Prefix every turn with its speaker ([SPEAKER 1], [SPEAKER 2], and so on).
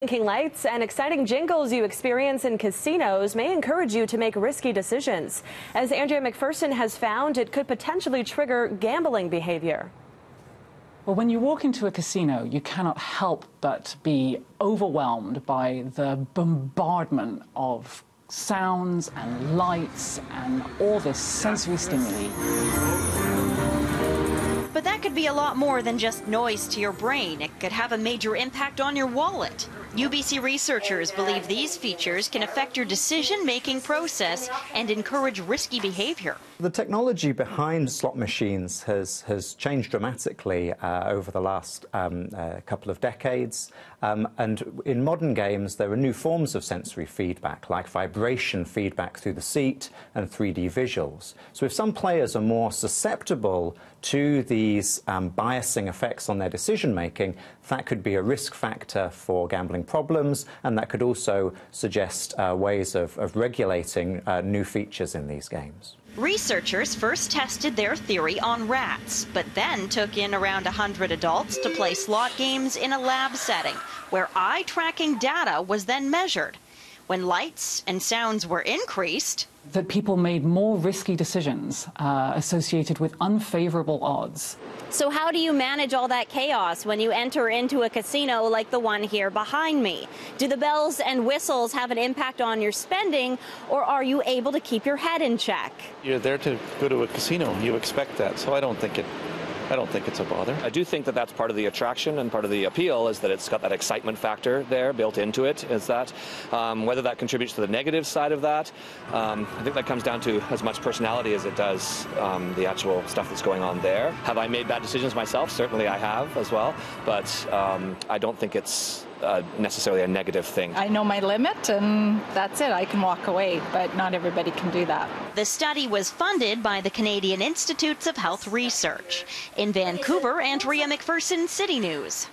[SPEAKER 1] Blinking lights and exciting jingles you experience in casinos may encourage you to make risky decisions. As Andrea McPherson has found, it could potentially trigger gambling behavior.
[SPEAKER 2] Well, when you walk into a casino, you cannot help but be overwhelmed by the bombardment of sounds and lights and all this sensory stimuli.
[SPEAKER 3] But that could be a lot more than just noise to your brain. It could have a major impact on your wallet. UBC researchers believe these features can affect your decision-making process and encourage risky behavior.
[SPEAKER 4] The technology behind slot machines has changed dramatically over the last couple of decades. And in modern games, there are new forms of sensory feedback, like vibration feedback through the seat and 3D visuals. So if some players are more susceptible to these biasing effects on their decision-making, that could be a risk factor for gambling problems, and that could also suggest ways of regulating new features in these games.
[SPEAKER 3] Researchers first tested their theory on rats, but then took in around 100 adults to play slot games in a lab setting, where eye-tracking data was then measured. When lights and sounds were increased,
[SPEAKER 2] that people made more risky decisions associated with unfavorable odds.
[SPEAKER 5] So how do you manage all that chaos when you enter into a casino like the one here behind me? Do the bells and whistles have an impact on your spending, or are you able to keep your head in check?
[SPEAKER 6] You're there to go to a casino. You expect that, so I don't think it's a bother.
[SPEAKER 7] I do think that that's part of the attraction and part of the appeal, is that it's got that excitement factor there built into it. Is that whether that contributes to the negative side of that, I think that comes down to as much personality as it does the actual stuff that's going on there. Have I made bad decisions myself? Certainly I have as well, but I don't think it's necessarily a negative thing.
[SPEAKER 8] I know my limit, and that's it. I can walk away, but not everybody can do that.
[SPEAKER 3] The study was funded by the Canadian Institutes of Health Research. In Vancouver, Andrea McPherson, City News.